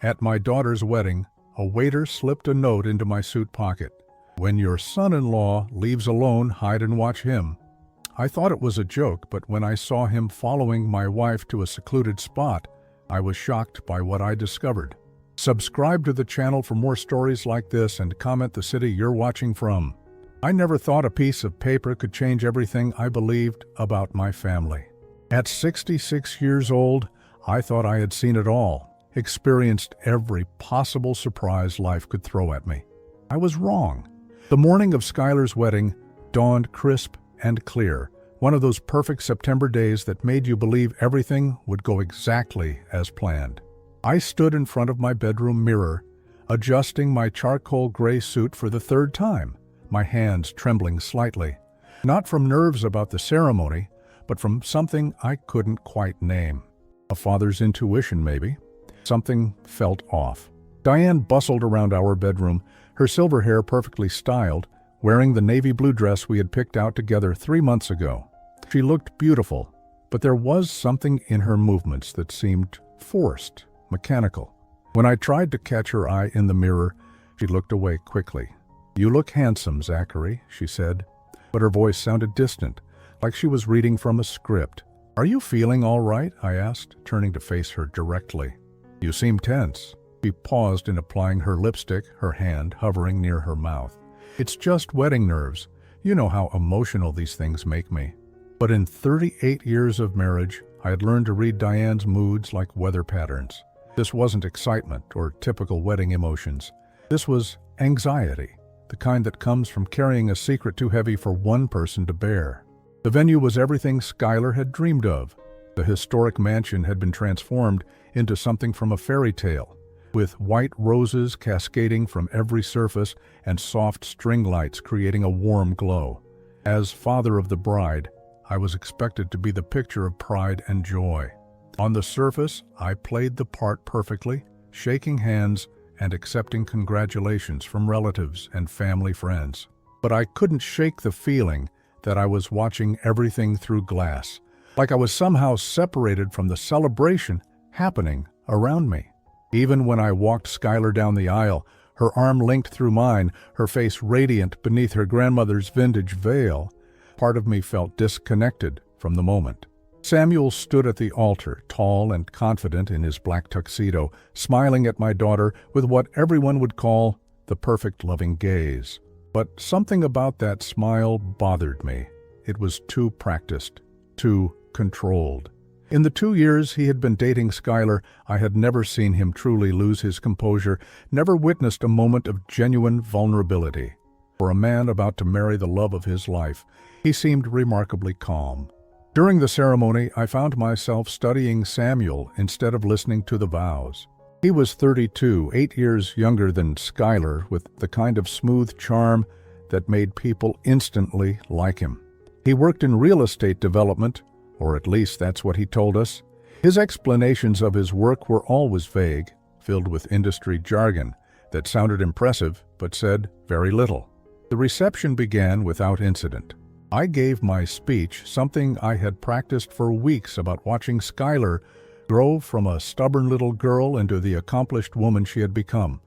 At my daughter's wedding, a waiter slipped a note into my suit pocket. "When your son-in-law leaves alone, hide and watch him." I thought it was a joke, but when I saw him following my wife to a secluded spot, I was shocked by what I discovered. Subscribe to the channel for more stories like this and comment the city you're watching from. I never thought a piece of paper could change everything I believed about my family. At 66 years old, I thought I had seen it all, experienced every possible surprise life could throw at me. I was wrong. The morning of Skylar's wedding dawned crisp and clear, one of those perfect September days that made you believe everything would go exactly as planned. I stood in front of my bedroom mirror, adjusting my charcoal gray suit for the third time, my hands trembling slightly. Not from nerves about the ceremony, but from something I couldn't quite name. A father's intuition, maybe. Something felt off. Diane bustled around our bedroom, her silver hair perfectly styled, wearing the navy blue dress we had picked out together 3 months ago. She looked beautiful, but there was something in her movements that seemed forced, mechanical. When I tried to catch her eye in the mirror, she looked away quickly. "You look handsome, Zachary," she said, but her voice sounded distant, like she was reading from a script. "Are you feeling all right?" I asked, turning to face her directly. "You seem tense." She paused in applying her lipstick, her hand hovering near her mouth. "It's just wedding nerves. You know how emotional these things make me." But in 38 years of marriage, I had learned to read Diane's moods like weather patterns. This wasn't excitement or typical wedding emotions. This was anxiety, the kind that comes from carrying a secret too heavy for one person to bear. The venue was everything Skylar had dreamed of. The historic mansion had been transformed into something from a fairy tale, with white roses cascading from every surface and soft string lights creating a warm glow. As father of the bride, I was expected to be the picture of pride and joy. On the surface, I played the part perfectly, shaking hands and accepting congratulations from relatives and family friends. But I couldn't shake the feeling that I was watching everything through glass, like I was somehow separated from the celebration happening around me. Even when I walked Skylar down the aisle, her arm linked through mine, her face radiant beneath her grandmother's vintage veil, part of me felt disconnected from the moment. Samuel stood at the altar, tall and confident in his black tuxedo, smiling at my daughter with what everyone would call the perfect loving gaze. But something about that smile bothered me. It was too practiced, too controlled. In the 2 years he had been dating Skylar, I had never seen him truly lose his composure, never witnessed a moment of genuine vulnerability. For a man about to marry the love of his life, he seemed remarkably calm. During the ceremony, I found myself studying Samuel instead of listening to the vows. He was 32, 8 years younger than Skylar, with the kind of smooth charm that made people instantly like him. He worked in real estate development, or at least that's what he told us. His explanations of his work were always vague, filled with industry jargon that sounded impressive but said very little. The reception began without incident. I gave my speech, something I had practiced for weeks, about watching Skylar grow from a stubborn little girl into the accomplished woman she had become.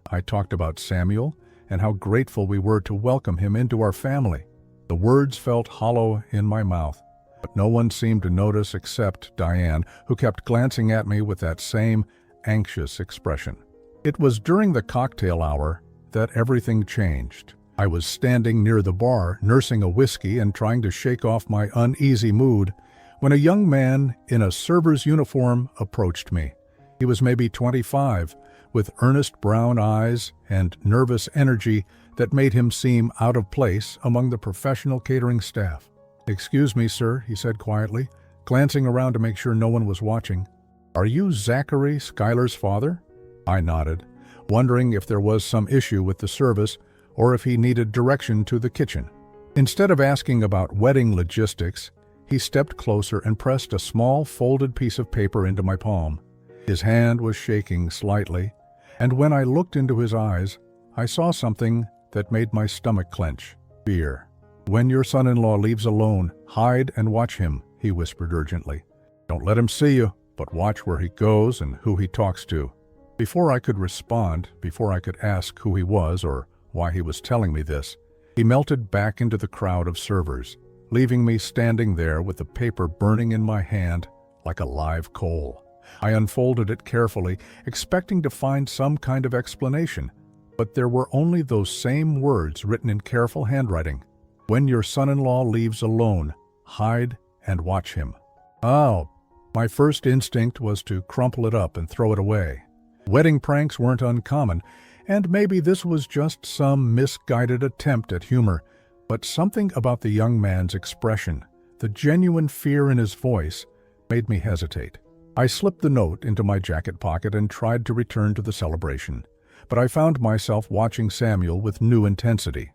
I talked about Samuel and how grateful we were to welcome him into our family. The words felt hollow in my mouth, but no one seemed to notice except Diane, who kept glancing at me with that same anxious expression. It was during the cocktail hour that everything changed. I was standing near the bar, nursing a whiskey and trying to shake off my uneasy mood, when a young man in a server's uniform approached me. He was maybe 25, with earnest brown eyes and nervous energy that made him seem out of place among the professional catering staff. "Excuse me, sir," he said quietly, glancing around to make sure no one was watching. "Are you Zachary, Skylar's father?" I nodded, wondering if there was some issue with the service or if he needed direction to the kitchen. Instead of asking about wedding logistics, he stepped closer and pressed a small folded piece of paper into my palm. His hand was shaking slightly, and when I looked into his eyes, I saw something that made my stomach clench: fear. "When your son-in-law leaves alone, hide and watch him," he whispered urgently. "Don't let him see you, but watch where he goes and who he talks to." Before I could respond, before I could ask who he was or why he was telling me this, he melted back into the crowd of servers, leaving me standing there with the paper burning in my hand like a live coal. I unfolded it carefully, expecting to find some kind of explanation, but there were only those same words written in careful handwriting. When your son-in-law leaves alone, hide and watch him. Oh, my first instinct was to crumple it up and throw it away. Wedding pranks weren't uncommon, and maybe this was just some misguided attempt at humor, but something about the young man's expression, the genuine fear in his voice, made me hesitate. I slipped the note into my jacket pocket and tried to return to the celebration, but I found myself watching Samuel with new intensity.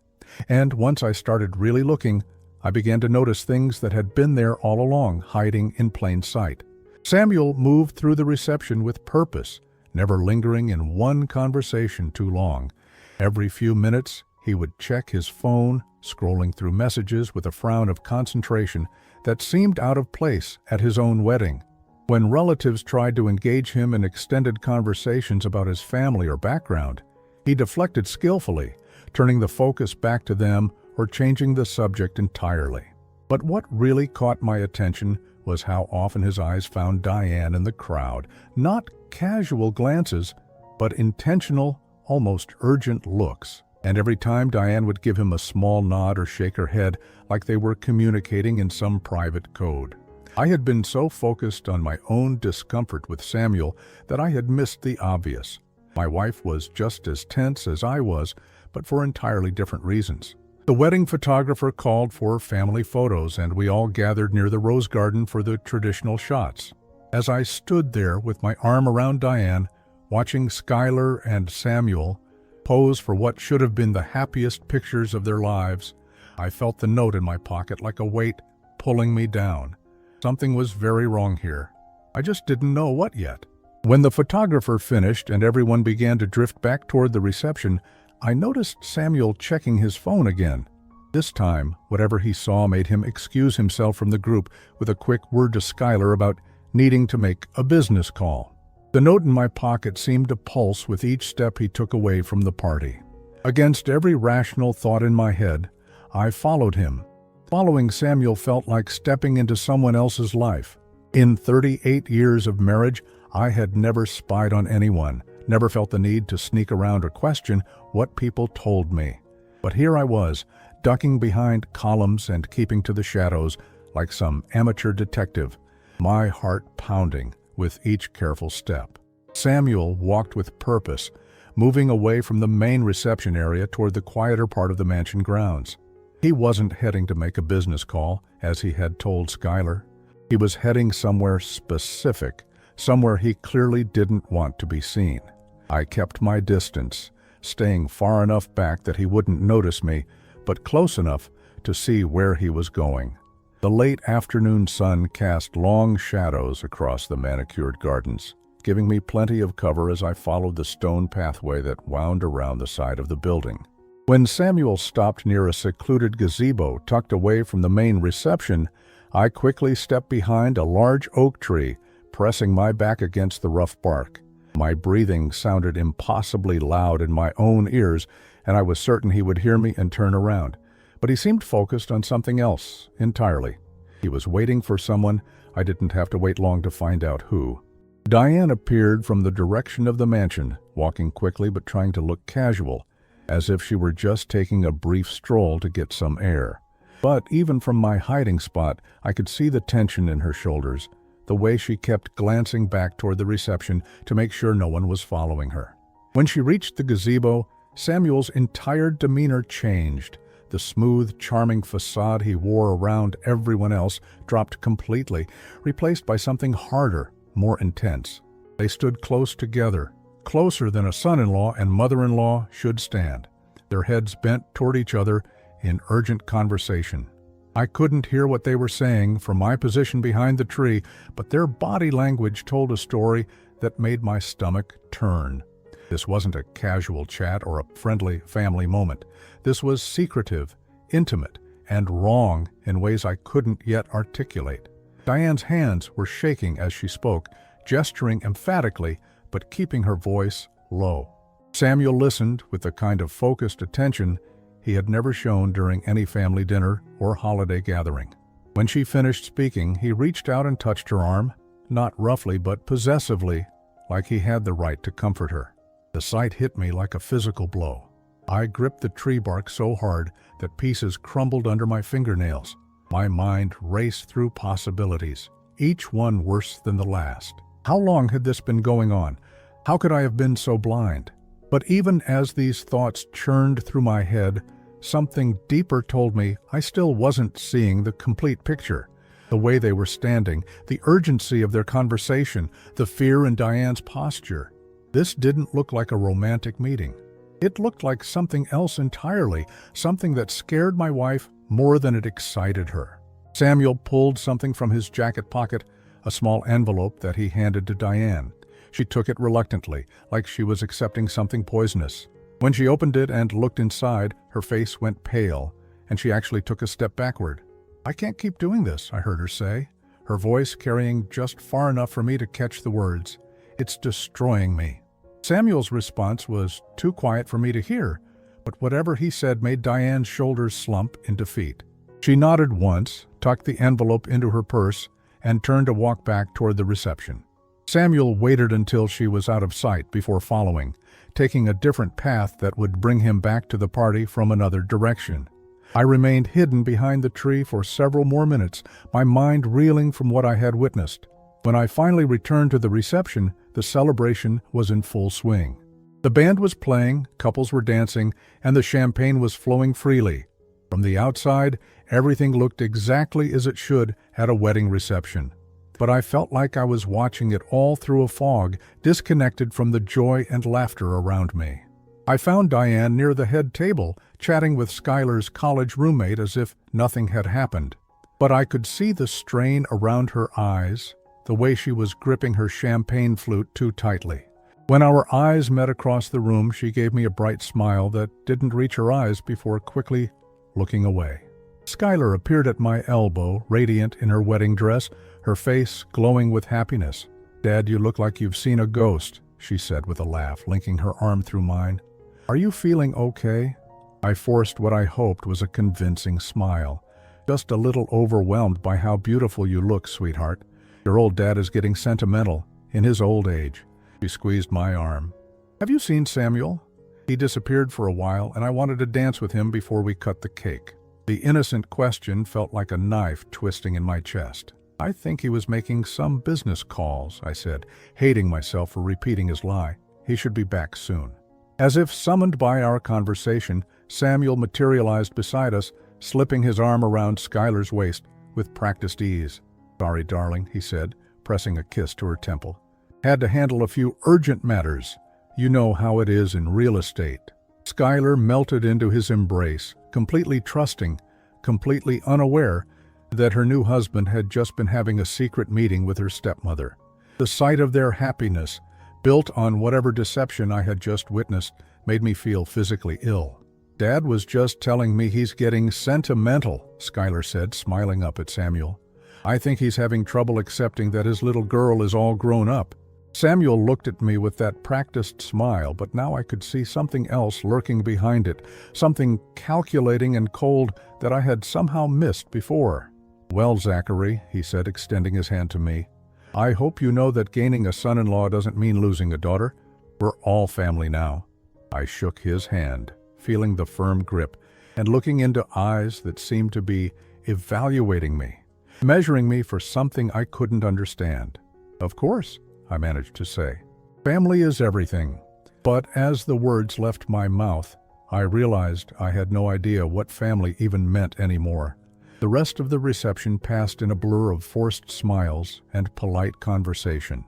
And once I started really looking, I began to notice things that had been there all along, hiding in plain sight. Samuel moved through the reception with purpose, never lingering in one conversation too long. Every few minutes, he would check his phone, scrolling through messages with a frown of concentration that seemed out of place at his own wedding. When relatives tried to engage him in extended conversations about his family or background, he deflected skillfully, turning the focus back to them or changing the subject entirely. But what really caught my attention was how often his eyes found Diane in the crowd, not casual glances, but intentional, almost urgent looks. And every time Diane would give him a small nod or shake her head like they were communicating in some private code. I had been so focused on my own discomfort with Samuel that I had missed the obvious. My wife was just as tense as I was, but for entirely different reasons. The wedding photographer called for family photos, and we all gathered near the rose garden for the traditional shots. As I stood there with my arm around Diane, watching Skylar and Samuel pose for what should have been the happiest pictures of their lives, I felt the note in my pocket like a weight pulling me down. Something was very wrong here. I just didn't know what yet. When the photographer finished and everyone began to drift back toward the reception, I noticed Samuel checking his phone again. This time, whatever he saw made him excuse himself from the group with a quick word to Skylar about needing to make a business call. The note in my pocket seemed to pulse with each step he took away from the party. Against every rational thought in my head, I followed him. Following Samuel felt like stepping into someone else's life. In 38 years of marriage, I had never spied on anyone, never felt the need to sneak around or question what people told me. But here I was, ducking behind columns and keeping to the shadows like some amateur detective, my heart pounding with each careful step. Samuel walked with purpose, moving away from the main reception area toward the quieter part of the mansion grounds. He wasn't heading to make a business call, as he had told Skylar. He was heading somewhere specific, somewhere he clearly didn't want to be seen. I kept my distance, staying far enough back that he wouldn't notice me, but close enough to see where he was going. The late afternoon sun cast long shadows across the manicured gardens, giving me plenty of cover as I followed the stone pathway that wound around the side of the building. When Samuel stopped near a secluded gazebo tucked away from the main reception, I quickly stepped behind a large oak tree, pressing my back against the rough bark. My breathing sounded impossibly loud in my own ears, and I was certain he would hear me and turn around. But he seemed focused on something else entirely. He was waiting for someone. I didn't have to wait long to find out who. Diane appeared from the direction of the mansion, walking quickly but trying to look casual, as if she were just taking a brief stroll to get some air. But even from my hiding spot, I could see the tension in her shoulders, the way she kept glancing back toward the reception to make sure no one was following her. When she reached the gazebo, Samuel's entire demeanor changed. The smooth, charming facade he wore around everyone else dropped completely, replaced by something harder, more intense. They stood close together, closer than a son-in-law and mother-in-law should stand, their heads bent toward each other in urgent conversation. I couldn't hear what they were saying from my position behind the tree, but their body language told a story that made my stomach turn. This wasn't a casual chat or a friendly family moment. This was secretive, intimate, and wrong in ways I couldn't yet articulate. Diane's hands were shaking as she spoke, gesturing emphatically but keeping her voice low. Samuel listened with the kind of focused attention he had never shown during any family dinner or holiday gathering. When she finished speaking, he reached out and touched her arm, not roughly but possessively, like he had the right to comfort her. The sight hit me like a physical blow. I gripped the tree bark so hard that pieces crumbled under my fingernails. My mind raced through possibilities, each one worse than the last. How long had this been going on? How could I have been so blind? But even as these thoughts churned through my head, something deeper told me I still wasn't seeing the complete picture. The way they were standing, the urgency of their conversation, the fear in Diane's posture. This didn't look like a romantic meeting. It looked like something else entirely, something that scared my wife more than it excited her. Samuel pulled something from his jacket pocket, a small envelope that he handed to Diane. She took it reluctantly, like she was accepting something poisonous. When she opened it and looked inside, her face went pale, and she actually took a step backward. "I can't keep doing this," I heard her say, her voice carrying just far enough for me to catch the words. "It's destroying me." Samuel's response was too quiet for me to hear, but whatever he said made Diane's shoulders slump in defeat. She nodded once, tucked the envelope into her purse, and turned to walk back toward the reception. Samuel waited until she was out of sight before following, taking a different path that would bring him back to the party from another direction. I remained hidden behind the tree for several more minutes, my mind reeling from what I had witnessed. When I finally returned to the reception, the celebration was in full swing. The band was playing, couples were dancing, and the champagne was flowing freely. From the outside, everything looked exactly as it should at a wedding reception. But I felt like I was watching it all through a fog, disconnected from the joy and laughter around me. I found Diane near the head table, chatting with Skylar's college roommate as if nothing had happened. But I could see the strain around her eyes, the way she was gripping her champagne flute too tightly. When our eyes met across the room, she gave me a bright smile that didn't reach her eyes before quickly looking away. Skylar appeared at my elbow, radiant in her wedding dress, her face glowing with happiness. "Dad, you look like you've seen a ghost," she said with a laugh, linking her arm through mine. "Are you feeling okay?" I forced what I hoped was a convincing smile. "Just a little overwhelmed by how beautiful you look, sweetheart. Your old dad is getting sentimental, in his old age." She squeezed my arm. "Have you seen Samuel? He disappeared for a while, and I wanted to dance with him before we cut the cake." The innocent question felt like a knife twisting in my chest. "I think he was making some business calls," I said, hating myself for repeating his lie. "He should be back soon." As if summoned by our conversation, Samuel materialized beside us, slipping his arm around Skylar's waist with practiced ease. "Sorry, darling," he said, pressing a kiss to her temple. "Had to handle a few urgent matters. You know how it is in real estate." Skylar melted into his embrace, completely trusting, completely unaware that her new husband had just been having a secret meeting with her stepmother. The sight of their happiness, built on whatever deception I had just witnessed, made me feel physically ill. "Dad was just telling me he's getting sentimental," Skylar said, smiling up at Samuel. "I think he's having trouble accepting that his little girl is all grown up." Samuel looked at me with that practiced smile, but now I could see something else lurking behind it, something calculating and cold that I had somehow missed before. "Well, Zachary," he said, extending his hand to me, "I hope you know that gaining a son-in-law doesn't mean losing a daughter. We're all family now." I shook his hand, feeling the firm grip, and looking into eyes that seemed to be evaluating me, measuring me for something I couldn't understand. "Of course," I managed to say. "Family is everything." But as the words left my mouth, I realized I had no idea what family even meant anymore. The rest of the reception passed in a blur of forced smiles and polite conversation.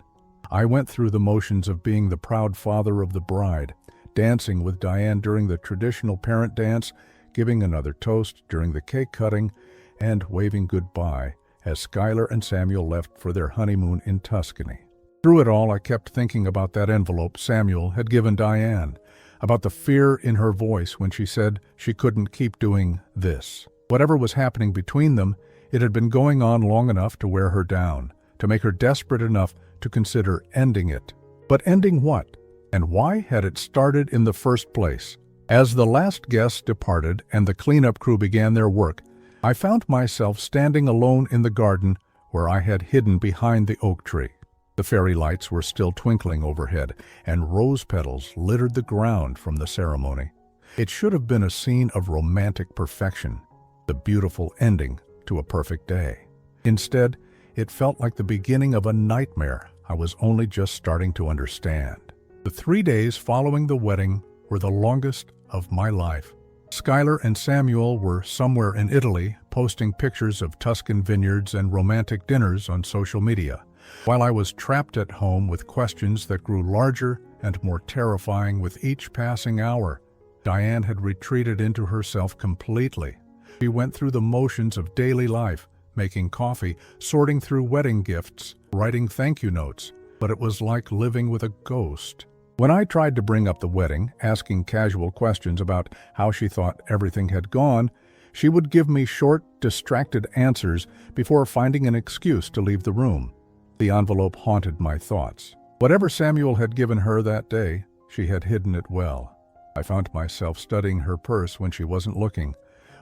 I went through the motions of being the proud father of the bride, dancing with Diane during the traditional parent dance, giving another toast during the cake cutting, and waving goodbye as Skylar and Samuel left for their honeymoon in Tuscany. Through it all, I kept thinking about that envelope Samuel had given Diane, about the fear in her voice when she said she couldn't keep doing this. Whatever was happening between them, it had been going on long enough to wear her down, to make her desperate enough to consider ending it. But ending what? And why had it started in the first place? As the last guest departed and the cleanup crew began their work, I found myself standing alone in the garden where I had hidden behind the oak tree. The fairy lights were still twinkling overhead, and rose petals littered the ground from the ceremony. It should have been a scene of romantic perfection, the beautiful ending to a perfect day. Instead, it felt like the beginning of a nightmare I was only just starting to understand. The 3 days following the wedding were the longest of my life. Skylar and Samuel were somewhere in Italy, posting pictures of Tuscan vineyards and romantic dinners on social media, while I was trapped at home with questions that grew larger and more terrifying with each passing hour. Diane had retreated into herself completely. She went through the motions of daily life, making coffee, sorting through wedding gifts, writing thank you notes, but it was like living with a ghost. When I tried to bring up the wedding, asking casual questions about how she thought everything had gone, she would give me short, distracted answers before finding an excuse to leave the room. The envelope haunted my thoughts. Whatever Samuel had given her that day, she had hidden it well. I found myself studying her purse when she wasn't looking,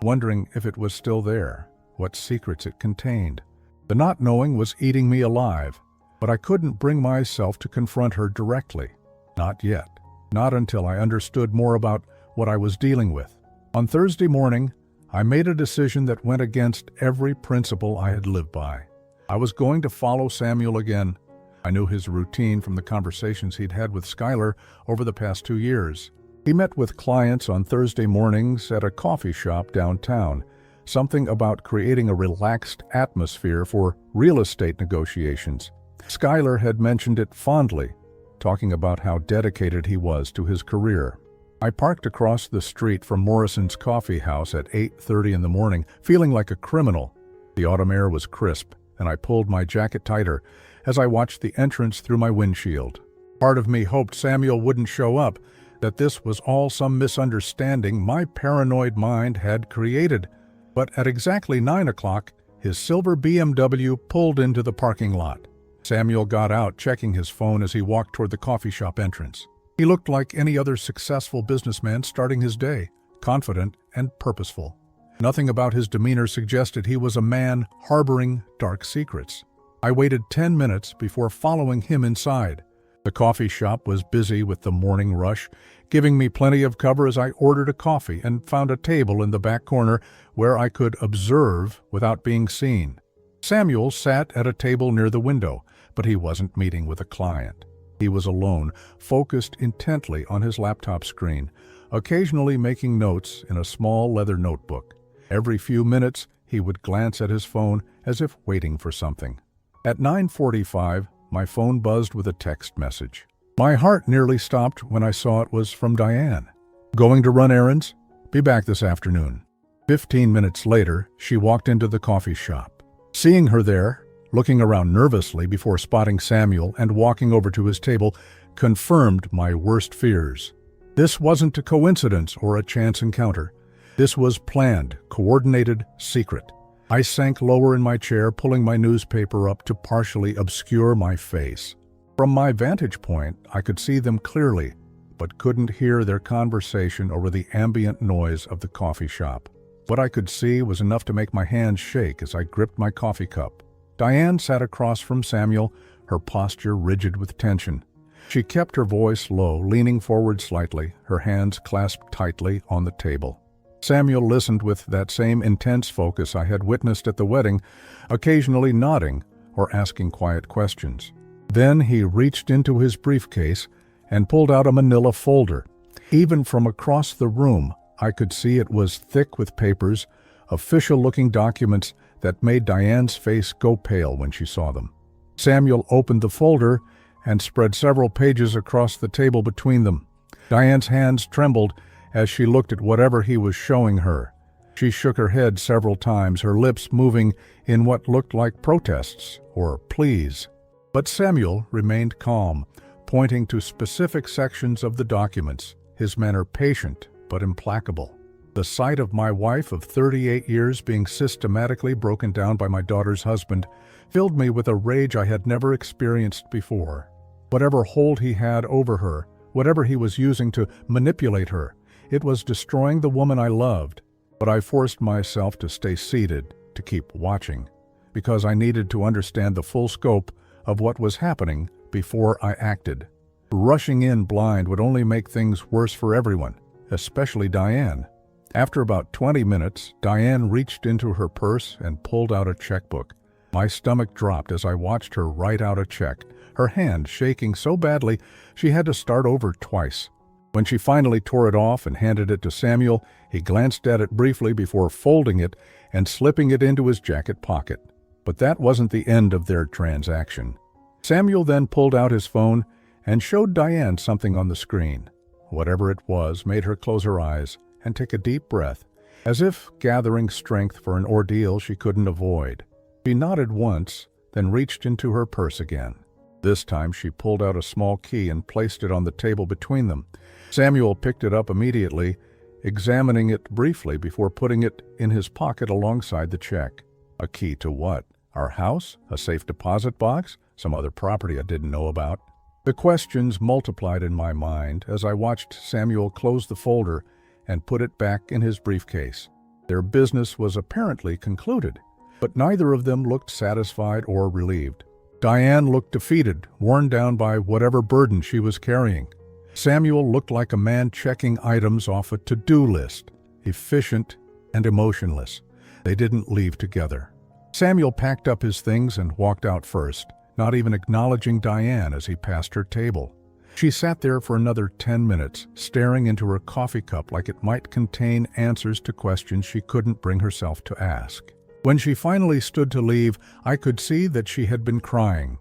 wondering if it was still there, what secrets it contained. The not knowing was eating me alive, but I couldn't bring myself to confront her directly. Not yet. Not until I understood more about what I was dealing with. On Thursday morning, I made a decision that went against every principle I had lived by. I was going to follow Samuel again. I knew his routine from the conversations he'd had with Skylar over the past 2 years. He met with clients on Thursday mornings at a coffee shop downtown, something about creating a relaxed atmosphere for real estate negotiations. Skylar had mentioned it fondly, talking about how dedicated he was to his career. I parked across the street from Morrison's coffee house at 8:30 in the morning, feeling like a criminal. The autumn air was crisp, and I pulled my jacket tighter as I watched the entrance through my windshield. Part of me hoped Samuel wouldn't show up, that this was all some misunderstanding my paranoid mind had created. But at exactly 9 o'clock, his silver BMW pulled into the parking lot. Samuel got out, checking his phone as he walked toward the coffee shop entrance. He looked like any other successful businessman starting his day, confident and purposeful. Nothing about his demeanor suggested he was a man harboring dark secrets. I waited 10 minutes before following him inside. The coffee shop was busy with the morning rush, giving me plenty of cover as I ordered a coffee and found a table in the back corner where I could observe without being seen. Samuel sat at a table near the window, but he wasn't meeting with a client. He was alone, focused intently on his laptop screen, occasionally making notes in a small leather notebook. Every few minutes, he would glance at his phone as if waiting for something. At 9:45, my phone buzzed with a text message. My heart nearly stopped when I saw it was from Diane. Going to run errands? Be back this afternoon. 15 minutes later, she walked into the coffee shop. Seeing her there, looking around nervously before spotting Samuel and walking over to his table, confirmed my worst fears. This wasn't a coincidence or a chance encounter. This was planned, coordinated, secret. I sank lower in my chair, pulling my newspaper up to partially obscure my face. From my vantage point, I could see them clearly, but couldn't hear their conversation over the ambient noise of the coffee shop. What I could see was enough to make my hands shake as I gripped my coffee cup. Diane sat across from Samuel, her posture rigid with tension. She kept her voice low, leaning forward slightly, her hands clasped tightly on the table. Samuel listened with that same intense focus I had witnessed at the wedding, occasionally nodding or asking quiet questions. Then he reached into his briefcase and pulled out a manila folder. Even from across the room, I could see it was thick with papers, official-looking documents that made Diane's face go pale when she saw them. Samuel opened the folder and spread several pages across the table between them. Diane's hands trembled as she looked at whatever he was showing her. She shook her head several times, her lips moving in what looked like protests or pleas. But Samuel remained calm, pointing to specific sections of the documents, his manner patient but implacable. The sight of my wife of 38 years being systematically broken down by my daughter's husband filled me with a rage I had never experienced before. Whatever hold he had over her, whatever he was using to manipulate her, it was destroying the woman I loved. But I forced myself to stay seated, to keep watching, because I needed to understand the full scope of what was happening before I acted. Rushing in blind would only make things worse for everyone, especially Diane. After about 20 minutes, Diane reached into her purse and pulled out a checkbook. My stomach dropped as I watched her write out a check, her hand shaking so badly she had to start over twice. When she finally tore it off and handed it to Samuel, he glanced at it briefly before folding it and slipping it into his jacket pocket. But that wasn't the end of their transaction. Samuel then pulled out his phone and showed Diane something on the screen. Whatever it was made her close her eyes and take a deep breath, as if gathering strength for an ordeal she couldn't avoid. She nodded once, then reached into her purse again. This time she pulled out a small key and placed it on the table between them. Samuel picked it up immediately, examining it briefly before putting it in his pocket alongside the check. A key to what? Our house? A safe deposit box? Some other property I didn't know about? The questions multiplied in my mind as I watched Samuel close the folder and put it back in his briefcase. Their business was apparently concluded, but neither of them looked satisfied or relieved. Diane looked defeated, worn down by whatever burden she was carrying. Samuel looked like a man checking items off a to-do list, efficient and emotionless. They didn't leave together. Samuel packed up his things and walked out first, not even acknowledging Diane as he passed her table. She sat there for another 10 minutes, staring into her coffee cup like it might contain answers to questions she couldn't bring herself to ask. When she finally stood to leave, I could see that she had been crying.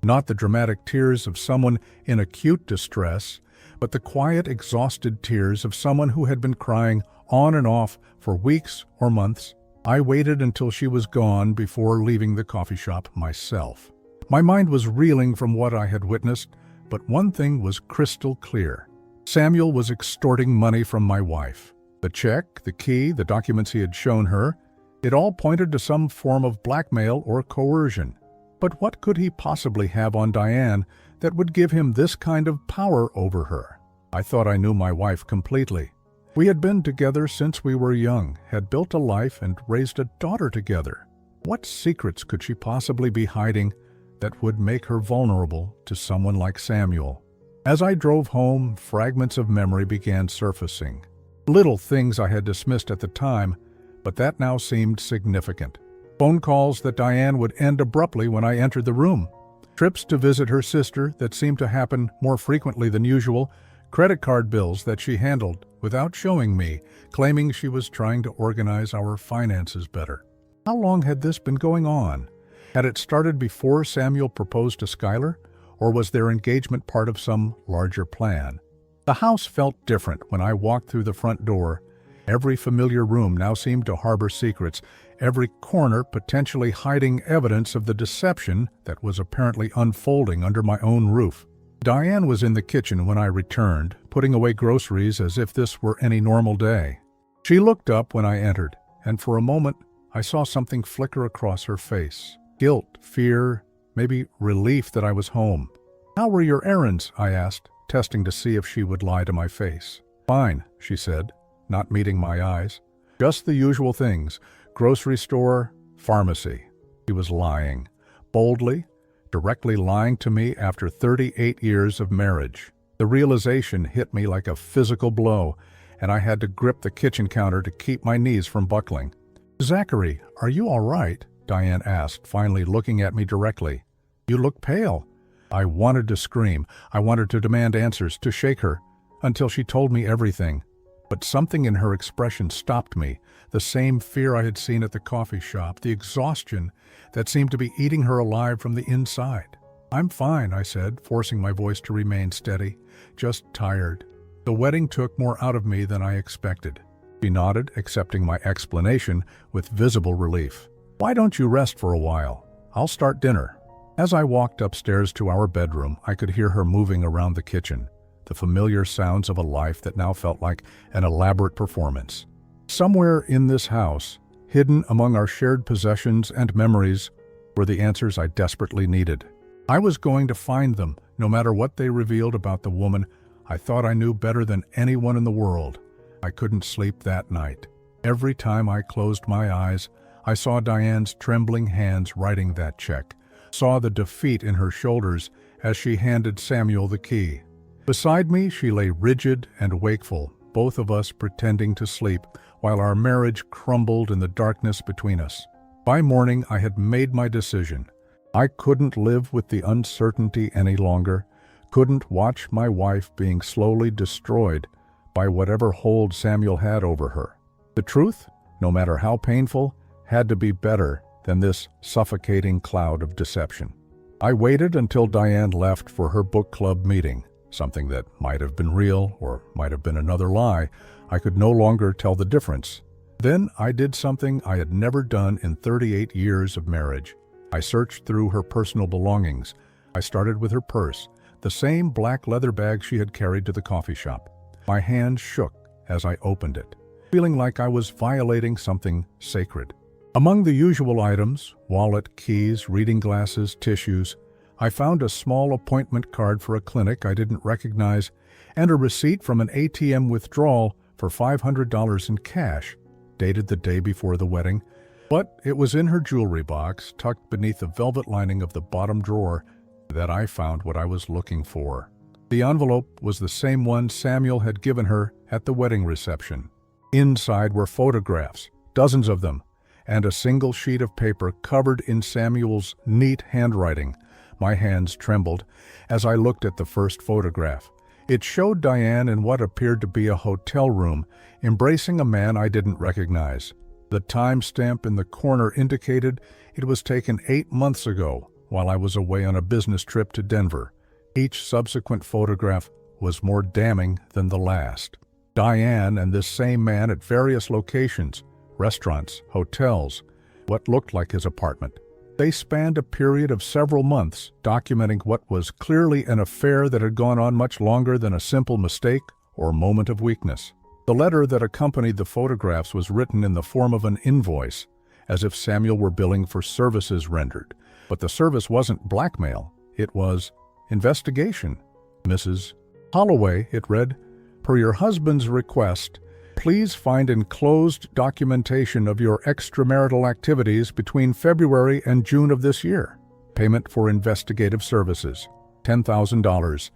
Not the dramatic tears of someone in acute distress, but the quiet, exhausted tears of someone who had been crying on and off for weeks or months. I waited until she was gone before leaving the coffee shop myself. My mind was reeling from what I had witnessed, but one thing was crystal clear. Samuel was extorting money from my wife. The check, the key, the documents he had shown her, it all pointed to some form of blackmail or coercion. But what could he possibly have on Diane that would give him this kind of power over her? I thought I knew my wife completely. We had been together since we were young, had built a life and raised a daughter together. What secrets could she possibly be hiding that would make her vulnerable to someone like Samuel? As I drove home, fragments of memory began surfacing. Little things I had dismissed at the time, but that now seemed significant. Phone calls that Diane would end abruptly when I entered the room. Trips to visit her sister that seemed to happen more frequently than usual. Credit card bills that she handled without showing me, claiming she was trying to organize our finances better. How long had this been going on? Had it started before Samuel proposed to Skylar, or was their engagement part of some larger plan? The house felt different when I walked through the front door. Every familiar room now seemed to harbor secrets, every corner potentially hiding evidence of the deception that was apparently unfolding under my own roof. Diane was in the kitchen when I returned, putting away groceries as if this were any normal day. She looked up when I entered, and for a moment I saw something flicker across her face. Guilt, fear, maybe relief that I was home. "How were your errands?" I asked, testing to see if she would lie to my face. "Fine," she said, not meeting my eyes. "Just the usual things. Grocery store, pharmacy." She was lying. Boldly, directly lying to me after 38 years of marriage. The realization hit me like a physical blow, and I had to grip the kitchen counter to keep my knees from buckling. "Zachary, are you all right?" Diane asked, finally looking at me directly. "You look pale." I wanted to scream. I wanted to demand answers, to shake her, until she told me everything. But something in her expression stopped me, the same fear I had seen at the coffee shop, the exhaustion that seemed to be eating her alive from the inside. "I'm fine," I said, forcing my voice to remain steady. "Just tired." The wedding took more out of me than I expected. She nodded, accepting my explanation with visible relief. "Why don't you rest for a while? I'll start dinner." As I walked upstairs to our bedroom, I could hear her moving around the kitchen, the familiar sounds of a life that now felt like an elaborate performance. Somewhere in this house, hidden among our shared possessions and memories, were the answers I desperately needed. I was going to find them, No matter what they revealed about the woman, I thought I knew better than anyone in the world. I couldn't sleep that night. Every time I closed my eyes, I saw Diane's trembling hands writing that check, saw the defeat in her shoulders as she handed Samuel the key. Beside me, she lay rigid and wakeful, both of us pretending to sleep, while our marriage crumbled in the darkness between us. By morning, I had made my decision. I couldn't live with the uncertainty any longer, couldn't watch my wife being slowly destroyed by whatever hold Samuel had over her. The truth, no matter how painful, had to be better than this suffocating cloud of deception. I waited until Diane left for her book club meeting, something that might have been real or might have been another lie. I could no longer tell the difference. Then I did something I had never done in 38 years of marriage. I searched through her personal belongings. I started with her purse, the same black leather bag she had carried to the coffee shop. My hand shook as I opened it, feeling like I was violating something sacred. Among the usual items, wallet, keys, reading glasses, tissues, I found a small appointment card for a clinic I didn't recognize and a receipt from an ATM withdrawal for $500 in cash, dated the day before the wedding. But it was in her jewelry box, tucked beneath the velvet lining of the bottom drawer, that I found what I was looking for. The envelope was the same one Samuel had given her at the wedding reception. Inside were photographs, dozens of them, and a single sheet of paper covered in Samuel's neat handwriting. My hands trembled as I looked at the first photograph. It showed Diane in what appeared to be a hotel room, embracing a man I didn't recognize. The timestamp in the corner indicated it was taken 8 months ago while I was away on a business trip to Denver. Each subsequent photograph was more damning than the last. Diane and this same man at various locations, restaurants, hotels, what looked like his apartment. They spanned a period of several months, documenting what was clearly an affair that had gone on much longer than a simple mistake or moment of weakness. The letter that accompanied the photographs was written in the form of an invoice, as if Samuel were billing for services rendered. But the service wasn't blackmail, it was investigation. Mrs. Holloway, it read, per your husband's request, please find enclosed documentation of your extramarital activities between February and June of this year. Payment for investigative services, $10,000,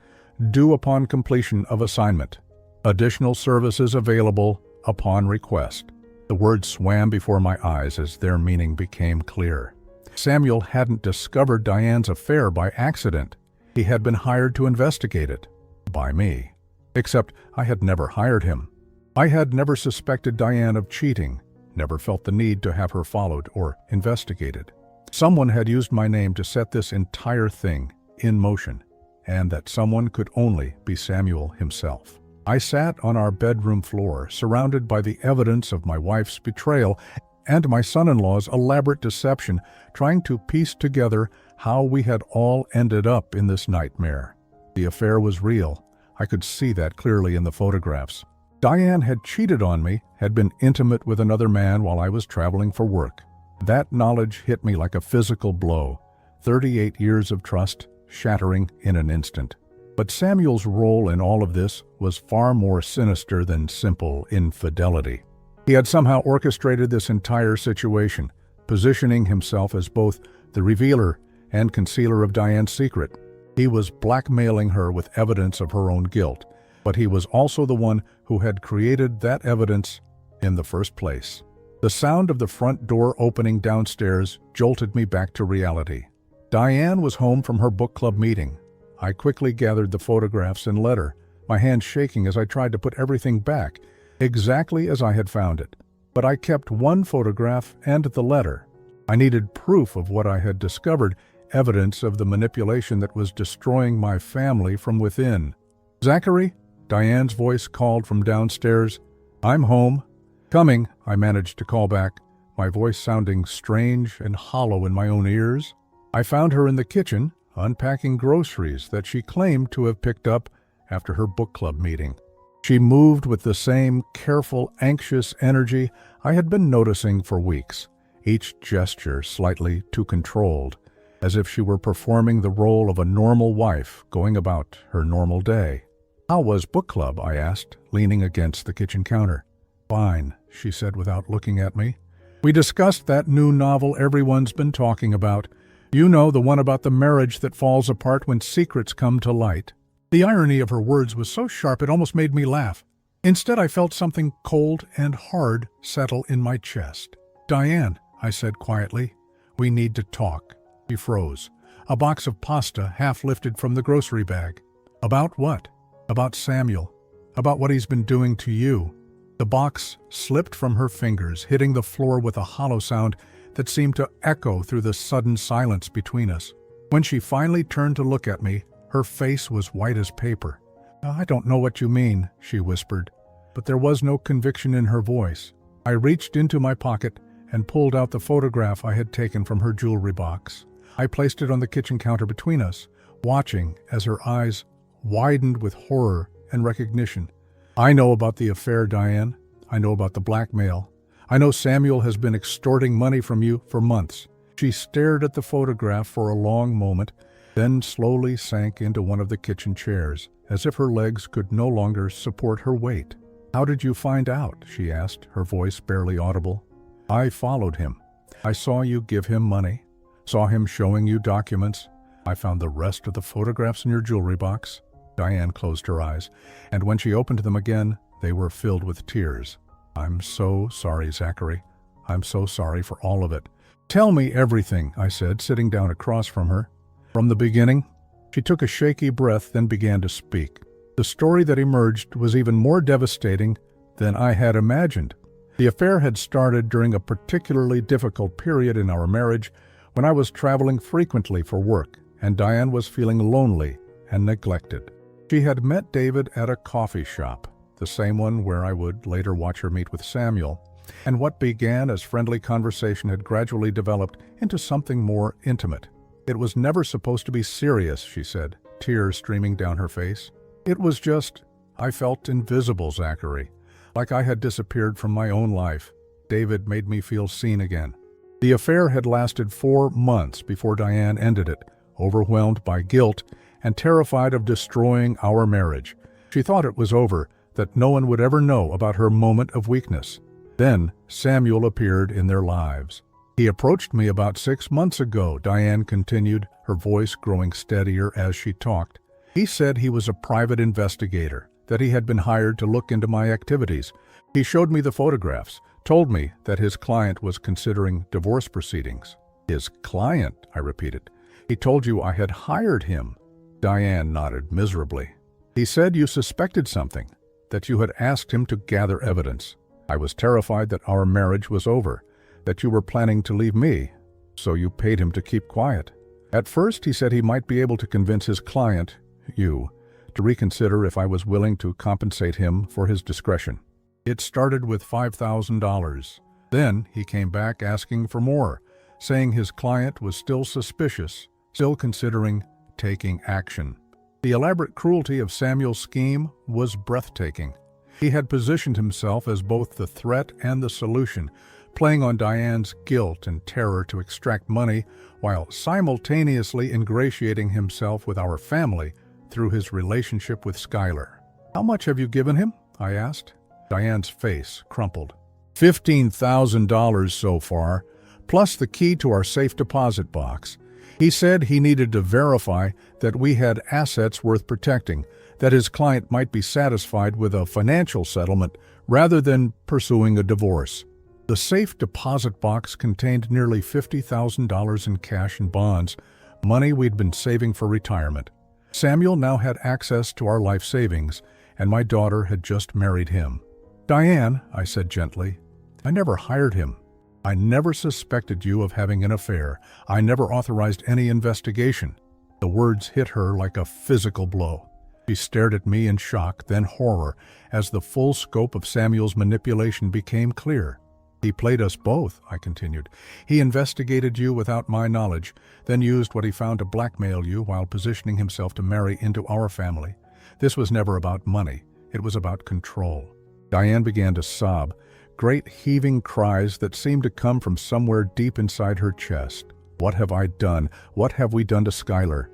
due upon completion of assignment. Additional services available upon request. The words swam before my eyes as their meaning became clear. Samuel hadn't discovered Diane's affair by accident. He had been hired to investigate it. By me. Except I had never hired him. I had never suspected Diane of cheating, never felt the need to have her followed or investigated. Someone had used my name to set this entire thing in motion, and that someone could only be Samuel himself. I sat on our bedroom floor, surrounded by the evidence of my wife's betrayal and my son-in-law's elaborate deception, trying to piece together how we had all ended up in this nightmare. The affair was real. I could see that clearly in the photographs. Diane had cheated on me, had been intimate with another man while I was traveling for work. That knowledge hit me like a physical blow, 38 years of trust shattering in an instant. But Samuel's role in all of this was far more sinister than simple infidelity. He had somehow orchestrated this entire situation, positioning himself as both the revealer and concealer of Diane's secret. He was blackmailing her with evidence of her own guilt, but he was also the one who had created that evidence in the first place. The sound of the front door opening downstairs jolted me back to reality. Diane was home from her book club meeting. I quickly gathered the photographs and letter, my hands shaking as I tried to put everything back, exactly as I had found it. But I kept one photograph and the letter. I needed proof of what I had discovered, evidence of the manipulation that was destroying my family from within. Zachary? Diane's voice called from downstairs. I'm home. Coming, I managed to call back, my voice sounding strange and hollow in my own ears. I found her in the kitchen, unpacking groceries that she claimed to have picked up after her book club meeting. She moved with the same careful, anxious energy I had been noticing for weeks, each gesture slightly too controlled. as if she were performing the role of a normal wife going about her normal day. "How was book club?" I asked, leaning against the kitchen counter. "Fine," she said without looking at me. "We discussed that new novel everyone's been talking about. You know, the one about the marriage that falls apart when secrets come to light." The irony of her words was so sharp it almost made me laugh. Instead, I felt something cold and hard settle in my chest. "Diane," I said quietly, "we need to talk." She froze, a box of pasta half lifted from the grocery bag. "About what?" "About Samuel. About what he's been doing to you." The box slipped from her fingers, hitting the floor with a hollow sound that seemed to echo through the sudden silence between us. When she finally turned to look at me, her face was white as paper. "I don't know what you mean," she whispered, but there was no conviction in her voice. I reached into my pocket and pulled out the photograph I had taken from her jewelry box. I placed it on the kitchen counter between us, watching as her eyes widened with horror and recognition. "I know about the affair, Diane. I know about the blackmail. I know Samuel has been extorting money from you for months." She stared at the photograph for a long moment, then slowly sank into one of the kitchen chairs, as if her legs could no longer support her weight. "How did you find out?" she asked, her voice barely audible. "I followed him. I saw you give him money, saw him showing you documents. I found the rest of the photographs in your jewelry box." Diane closed her eyes, and when she opened them again, they were filled with tears. "I'm so sorry, Zachary. I'm so sorry for all of it." "Tell me everything," I said, sitting down across from her. "From the beginning?" She took a shaky breath, then began to speak. The story that emerged was even more devastating than I had imagined. The affair had started during a particularly difficult period in our marriage when I was traveling frequently for work, and Diane was feeling lonely and neglected. She had met David at a coffee shop, the same one where I would later watch her meet with Samuel, and what began as friendly conversation had gradually developed into something more intimate. "It was never supposed to be serious," she said, tears streaming down her face. "It was just, I felt invisible, Zachary, like I had disappeared from my own life. David made me feel seen again." The affair had lasted 4 months before Diane ended it, overwhelmed by guilt and terrified of destroying our marriage. She thought it was over, that no one would ever know about her moment of weakness. Then Samuel appeared in their lives. "He approached me about 6 months ago," Diane continued, her voice growing steadier as she talked. "He said he was a private investigator, that he had been hired to look into my activities. He showed me the photographs, told me that his client was considering divorce proceedings." "His client?" I repeated. "He told you I had hired him." Diane nodded miserably. "He said you suspected something, that you had asked him to gather evidence. I was terrified that our marriage was over, that you were planning to leave me, so you paid him to keep quiet. At first he said he might be able to convince his client, you, to reconsider if I was willing to compensate him for his discretion. It started with $5,000. Then he came back asking for more, saying his client was still suspicious, still considering taking action. The elaborate cruelty of Samuel's scheme was breathtaking. He had positioned himself as both the threat and the solution, playing on Diane's guilt and terror to extract money while simultaneously ingratiating himself with our family through his relationship with Skylar. "How much have you given him?" I asked. Diane's face crumpled. $15,000 so far, plus the key to our safe deposit box. He said he needed to verify that we had assets worth protecting, that his client might be satisfied with a financial settlement rather than pursuing a divorce. The safe deposit box contained nearly $50,000 in cash and bonds, money we'd been saving for retirement. Samuel now had access to our life savings, and my daughter had just married him. "Diane," I said gently, "I never hired him. I never suspected you of having an affair. I never authorized any investigation." The words hit her like a physical blow. She stared at me in shock, then horror, as the full scope of Samuel's manipulation became clear. "He played us both," I continued. "He investigated you without my knowledge, then used what he found to blackmail you while positioning himself to marry into our family. This was never about money. It was about control." Diane began to sob, great heaving cries that seemed to come from somewhere deep inside her chest. What have I done? What have we done to Skylar?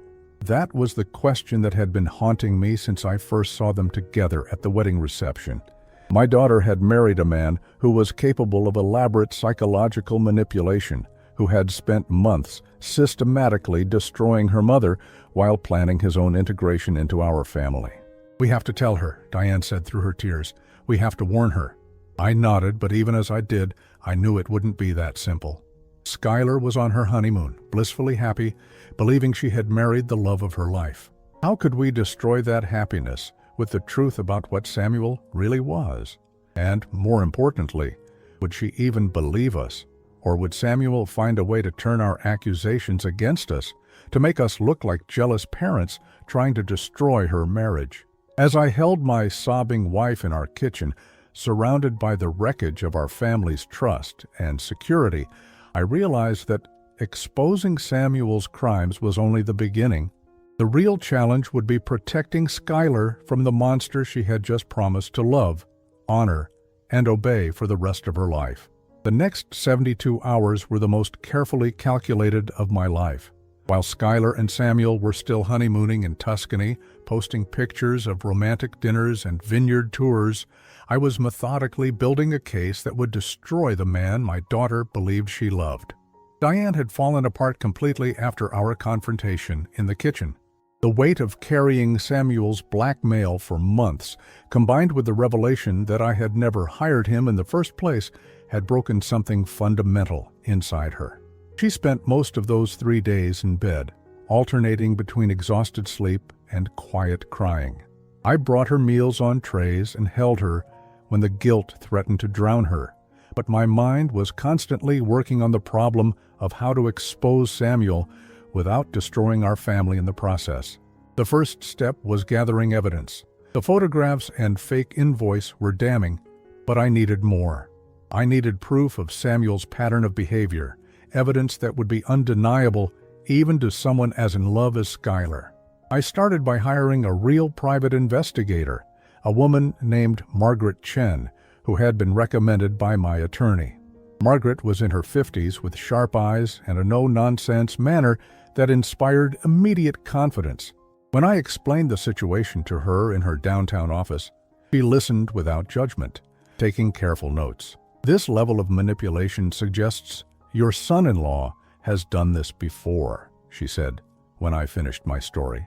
That was the question that had been haunting me since I first saw them together at the wedding reception. My daughter had married a man who was capable of elaborate psychological manipulation, who had spent months systematically destroying her mother while planning his own integration into our family. "We have to tell her," Diane said through her tears. "We have to warn her." I nodded, but even as I did, I knew it wouldn't be that simple. Skylar was on her honeymoon, blissfully happy, believing she had married the love of her life. How could we destroy that happiness with the truth about what Samuel really was? And, more importantly, would she even believe us? Or would Samuel find a way to turn our accusations against us, to make us look like jealous parents trying to destroy her marriage? As I held my sobbing wife in our kitchen, surrounded by the wreckage of our family's trust and security, I realized that exposing Samuel's crimes was only the beginning. The real challenge would be protecting Skylar from the monster she had just promised to love, honor, and obey for the rest of her life. The next 72 hours were the most carefully calculated of my life. While Skylar and Samuel were still honeymooning in Tuscany, posting pictures of romantic dinners and vineyard tours, I was methodically building a case that would destroy the man my daughter believed she loved. Diane had fallen apart completely after our confrontation in the kitchen. The weight of carrying Samuel's blackmail for months, combined with the revelation that I had never hired him in the first place, had broken something fundamental inside her. She spent most of those 3 days in bed, alternating between exhausted sleep and quiet crying. I brought her meals on trays and held her when the guilt threatened to drown her, but my mind was constantly working on the problem of how to expose Samuel without destroying our family in the process. The first step was gathering evidence. The photographs and fake invoice were damning, but I needed more. I needed proof of Samuel's pattern of behavior, evidence that would be undeniable even to someone as in love as Skylar. I started by hiring a real private investigator, a woman named Margaret Chen, who had been recommended by my attorney. Margaret was in her 50s with sharp eyes and a no-nonsense manner that inspired immediate confidence. When I explained the situation to her in her downtown office, she listened without judgment, taking careful notes. "This level of manipulation suggests your son-in-law has done this before," she said when I finished my story.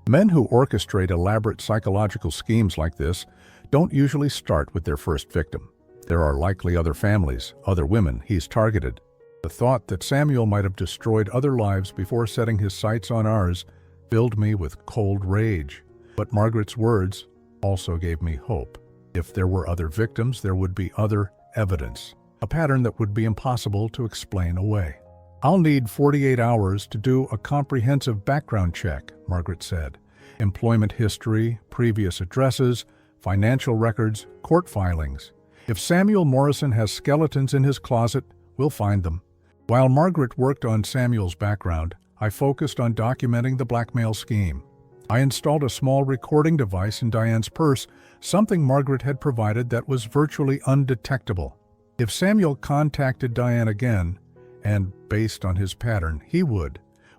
Men who orchestrate elaborate psychological schemes like this don't usually start with their first victim. There are likely other families, other women he's targeted. The thought that Samuel might have destroyed other lives before setting his sights on ours filled me with cold rage. But Margaret's words also gave me hope. If there were other victims, there would be other evidence, a pattern that would be impossible to explain away. "I'll need 48 hours to do a comprehensive background check," Margaret said. "Employment history, previous addresses, financial records, court filings. If Samuel Morrison has skeletons in his closet, we'll find them." While Margaret worked on Samuel's background, I focused on documenting the blackmail scheme. I installed a small recording device in Diane's purse, something Margaret had provided that was virtually undetectable. If Samuel contacted Diane again, and based on his pattern, we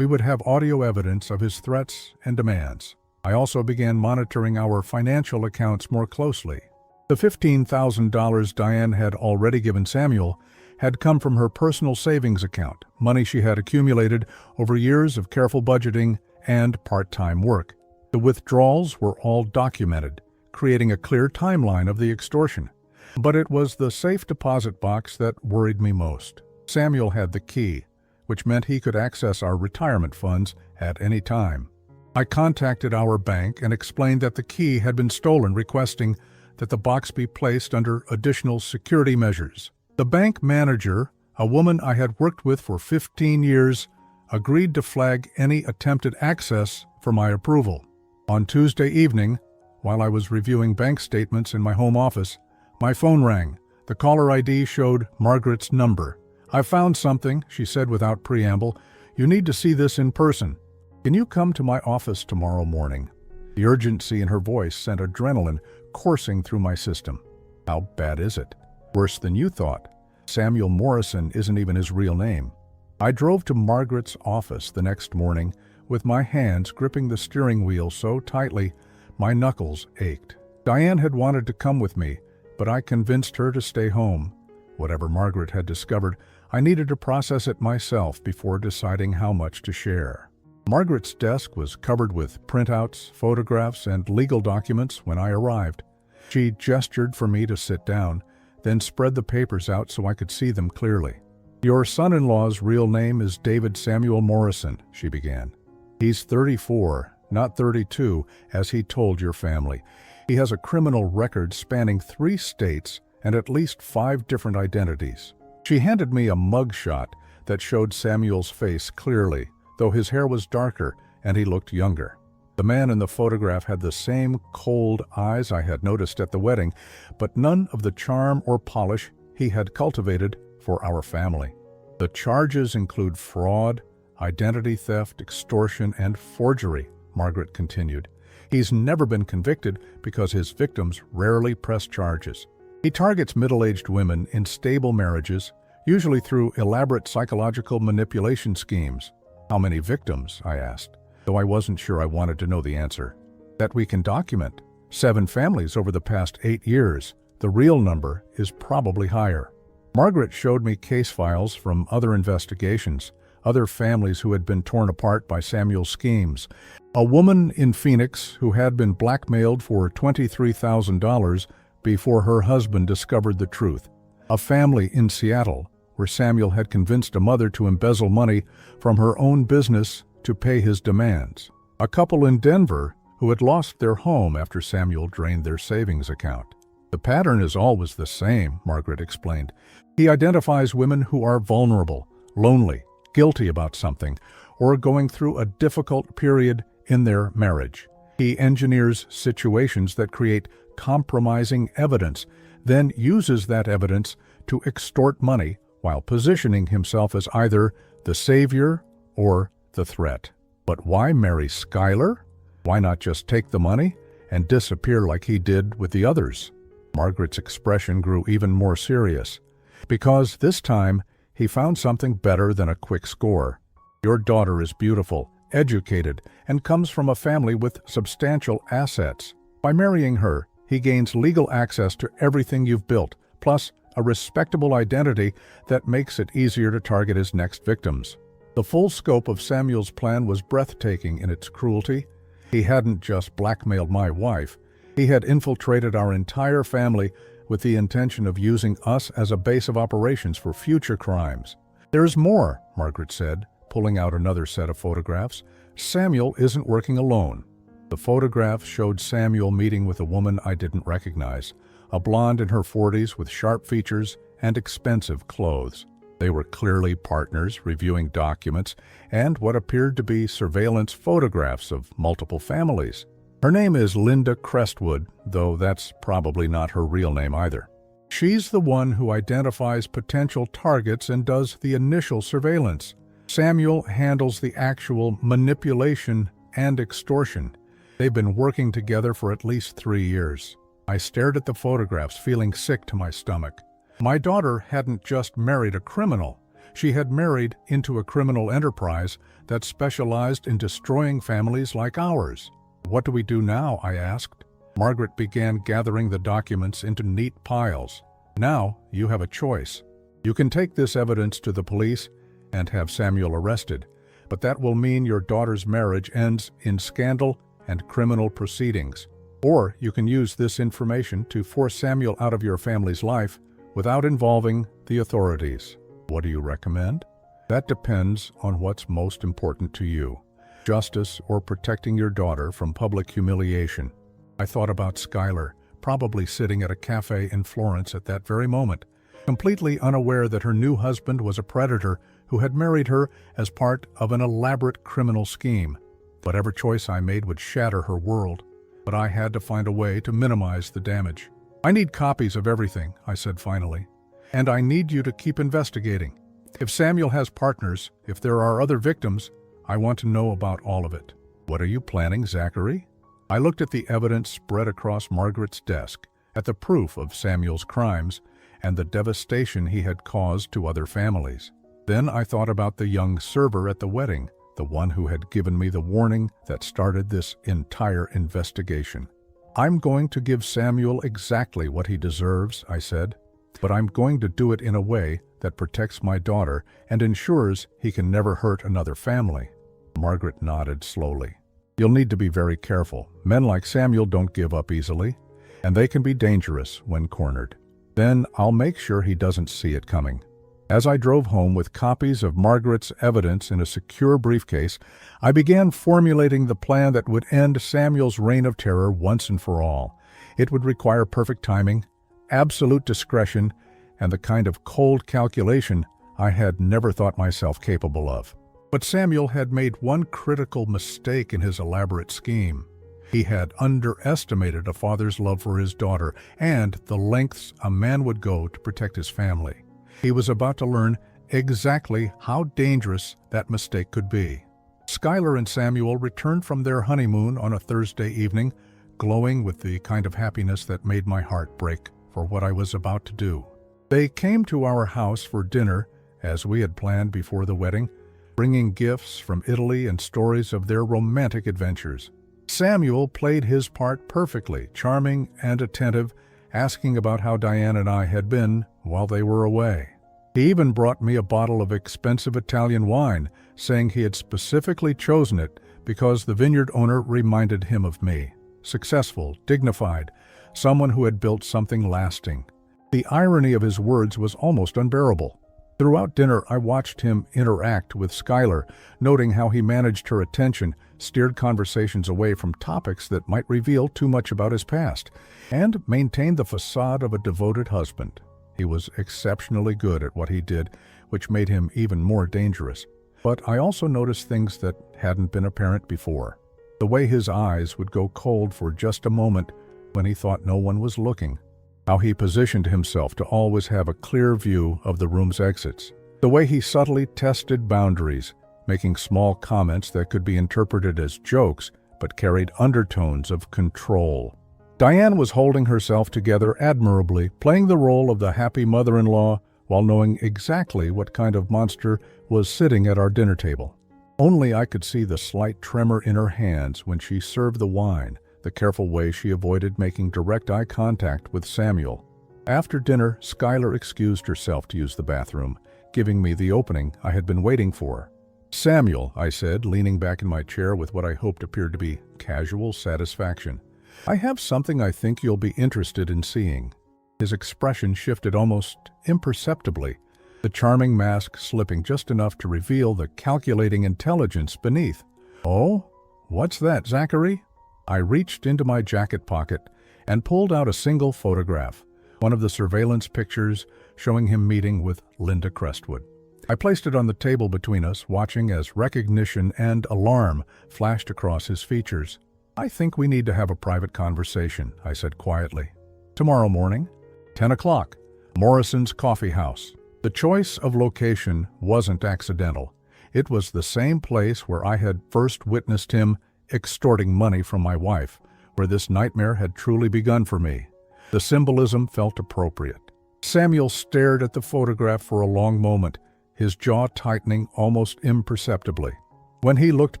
would have audio evidence of his threats and demands. I also began monitoring our financial accounts more closely. The $15,000 Diane had already given Samuel had come from her personal savings account, money she had accumulated over years of careful budgeting and part-time work. The withdrawals were all documented, creating a clear timeline of the extortion. But it was the safe deposit box that worried me most. Samuel had the key, which meant he could access our retirement funds at any time. I contacted our bank and explained that the key had been stolen, requesting that the box be placed under additional security measures. The bank manager, a woman I had worked with for 15 years, agreed to flag any attempted access for my approval. On Tuesday evening, while I was reviewing bank statements in my home office, my phone rang. The caller ID showed Margaret's number. "I found something," she said without preamble. "You need to see this in person. Can you come to my office tomorrow morning?" The urgency in her voice sent adrenaline coursing through my system. "How bad is it?" "Worse than you thought. Samuel Morrison isn't even his real name." I drove to Margaret's office the next morning with my hands gripping the steering wheel so tightly my knuckles ached. Diane had wanted to come with me, but I convinced her to stay home. Whatever Margaret had discovered, I needed to process it myself before deciding how much to share. Margaret's desk was covered with printouts, photographs, and legal documents when I arrived. She gestured for me to sit down, then spread the papers out so I could see them clearly. "Your son-in-law's real name is David Samuel Morrison," she began. "He's 34, not 32, as he told your family. He has a criminal record spanning 3 states and at least 5 different identities." She handed me a mugshot that showed Samuel's face clearly, though his hair was darker and he looked younger. The man in the photograph had the same cold eyes I had noticed at the wedding, but none of the charm or polish he had cultivated for our family. "The charges include fraud, identity theft, extortion, and forgery," Margaret continued. "He's never been convicted because his victims rarely press charges. He targets middle-aged women in stable marriages, usually through elaborate psychological manipulation schemes." "How many victims?" I asked, though I wasn't sure I wanted to know the answer. "That we can document. 7 families over the past 8 years. The real number is probably higher." Margaret showed me case files from other investigations, other families who had been torn apart by Samuel's schemes. A woman in Phoenix who had been blackmailed for $23,000 before her husband discovered the truth. A family in Seattle where Samuel had convinced a mother to embezzle money from her own business to pay his demands. A couple in Denver who had lost their home after Samuel drained their savings account. "The pattern is always the same," Margaret explained. "He identifies women who are vulnerable, lonely, guilty about something, or going through a difficult period in their marriage. He engineers situations that create compromising evidence, then uses that evidence to extort money while positioning himself as either the savior or the threat." "But why marry Skylar? Why not just take the money and disappear like he did with the others?" Margaret's expression grew even more serious. "Because this time he found something better than a quick score. Your daughter is beautiful, educated, and comes from a family with substantial assets. By marrying her, he gains legal access to everything you've built, plus a respectable identity that makes it easier to target his next victims." The full scope of Samuel's plan was breathtaking in its cruelty. He hadn't just blackmailed my wife. He had infiltrated our entire family with the intention of using us as a base of operations for future crimes. "There's more," Margaret said, pulling out another set of photographs. "Samuel isn't working alone." The photograph showed Samuel meeting with a woman I didn't recognize, a blonde in her 40s with sharp features and expensive clothes. They were clearly partners reviewing documents and what appeared to be surveillance photographs of multiple families. Her name is Linda Crestwood, though that's probably not her real name either. She's the one who identifies potential targets and does the initial surveillance. Samuel handles the actual manipulation and extortion. They've been working together for at least 3 years. I stared at the photographs, feeling sick to my stomach. My daughter hadn't just married a criminal. She had married into a criminal enterprise that specialized in destroying families like ours. "What do we do now?" I asked. Margaret began gathering the documents into neat piles. "Now you have a choice. You can take this evidence to the police and have Samuel arrested, but that will mean your daughter's marriage ends in scandal and criminal proceedings. Or you can use this information to force Samuel out of your family's life without involving the authorities. What do you recommend?" "That depends on what's most important to you. Justice or protecting your daughter from public humiliation." I thought about Skylar, probably sitting at a cafe in Florence at that very moment, completely unaware that her new husband was a predator who had married her as part of an elaborate criminal scheme. Whatever choice I made would shatter her world, but I had to find a way to minimize the damage. "I need copies of everything," I said finally, "and I need you to keep investigating. If Samuel has partners, if there are other victims, I want to know about all of it." "What are you planning, Zachary?" I looked at the evidence spread across Margaret's desk, at the proof of Samuel's crimes and the devastation he had caused to other families. Then I thought about the young server at the wedding, the one who had given me the warning that started this entire investigation. "I'm going to give Samuel exactly what he deserves," I said, "but I'm going to do it in a way that protects my daughter and ensures he can never hurt another family." Margaret nodded slowly. "You'll need to be very careful. Men like Samuel don't give up easily, and they can be dangerous when cornered. Then I'll make sure he doesn't see it coming." As I drove home with copies of Margaret's evidence in a secure briefcase, I began formulating the plan that would end Samuel's reign of terror once and for all. It would require perfect timing, absolute discretion, and the kind of cold calculation I had never thought myself capable of. But Samuel had made one critical mistake in his elaborate scheme. He had underestimated a father's love for his daughter and the lengths a man would go to protect his family. He was about to learn exactly how dangerous that mistake could be. Skylar and Samuel returned from their honeymoon on a Thursday evening, glowing with the kind of happiness that made my heart break for what I was about to do. They came to our house for dinner, as we had planned before the wedding, bringing gifts from Italy and stories of their romantic adventures. Samuel played his part perfectly, charming and attentive, asking about how Diane and I had been while they were away. He even brought me a bottle of expensive Italian wine, saying he had specifically chosen it because the vineyard owner reminded him of me. Successful, dignified, someone who had built something lasting. The irony of his words was almost unbearable. Throughout dinner, I watched him interact with Skylar, noting how he managed her attention, steered conversations away from topics that might reveal too much about his past, and maintained the facade of a devoted husband. He was exceptionally good at what he did, which made him even more dangerous. But I also noticed things that hadn't been apparent before. The way his eyes would go cold for just a moment when he thought no one was looking. How he positioned himself to always have a clear view of the room's exits. The way he subtly tested boundaries, making small comments that could be interpreted as jokes but carried undertones of control. Diane was holding herself together admirably, playing the role of the happy mother-in-law while knowing exactly what kind of monster was sitting at our dinner table. Only I could see the slight tremor in her hands when she served the wine, the careful way she avoided making direct eye contact with Samuel. After dinner, Skylar excused herself to use the bathroom, giving me the opening I had been waiting for. "Samuel," I said, leaning back in my chair with what I hoped appeared to be casual satisfaction, "I have something I think you'll be interested in seeing." His expression shifted almost imperceptibly, the charming mask slipping just enough to reveal the calculating intelligence beneath. "Oh? What's that, Zachary?" I reached into my jacket pocket and pulled out a single photograph, one of the surveillance pictures showing him meeting with Linda Crestwood. I placed it on the table between us, watching as recognition and alarm flashed across his features. "I think we need to have a private conversation," I said quietly. "Tomorrow morning, 10 o'clock, Morrison's Coffee House." The choice of location wasn't accidental. It was the same place where I had first witnessed him extorting money from my wife, where this nightmare had truly begun for me. The symbolism felt appropriate. Samuel stared at the photograph for a long moment, his jaw tightening almost imperceptibly. When he looked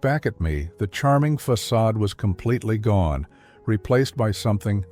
back at me, the charming facade was completely gone, replaced by something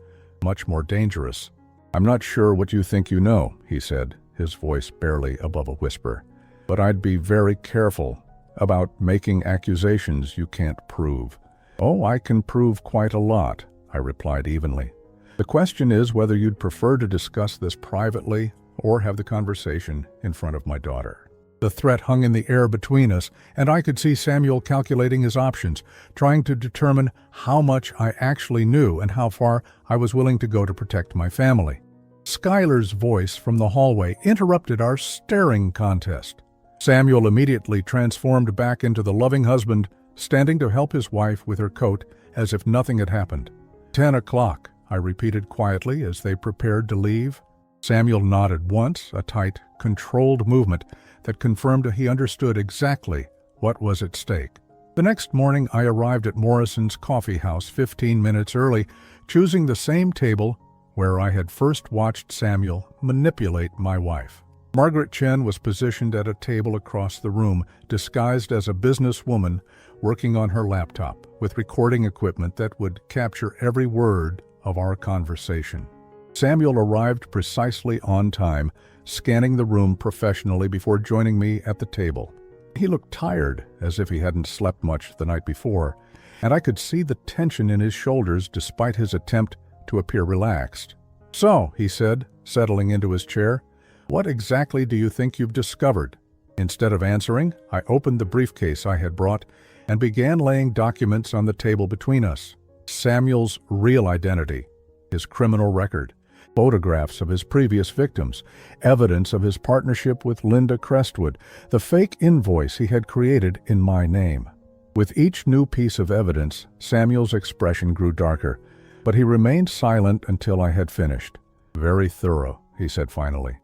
much more dangerous. "I'm not sure what you think you know," he said, his voice barely above a whisper, "but I'd be very careful about making accusations you can't prove." "Oh, I can prove quite a lot," I replied evenly. "The question is whether you'd prefer to discuss this privately or have the conversation in front of my daughter." The threat hung in the air between us, and I could see Samuel calculating his options, trying to determine how much I actually knew and how far I was willing to go to protect my family. Skylar's voice from the hallway interrupted our staring contest. Samuel immediately transformed back into the loving husband, standing to help his wife with her coat as if nothing had happened. 10 o'clock, I repeated quietly as they prepared to leave. Samuel nodded once, a tight, controlled movement that confirmed he understood exactly what was at stake. The next morning, I arrived at Morrison's Coffee House 15 minutes early, choosing the same table where I had first watched Samuel manipulate my wife. Margaret Chen was positioned at a table across the room, disguised as a businesswoman working on her laptop, with recording equipment that would capture every word of our conversation. Samuel arrived precisely on time, scanning the room professionally before joining me at the table. He looked tired, as if he hadn't slept much the night before, and I could see the tension in his shoulders despite his attempt to appear relaxed. "So," he said, settling into his chair, "what exactly do you think you've discovered?" Instead of answering, I opened the briefcase I had brought and began laying documents on the table between us. Samuel's real identity, his criminal record, photographs of his previous victims, evidence of his partnership with Linda Crestwood, the fake invoice he had created in my name. With each new piece of evidence, Samuel's expression grew darker, but he remained silent until I had finished. "Very thorough," he said finally.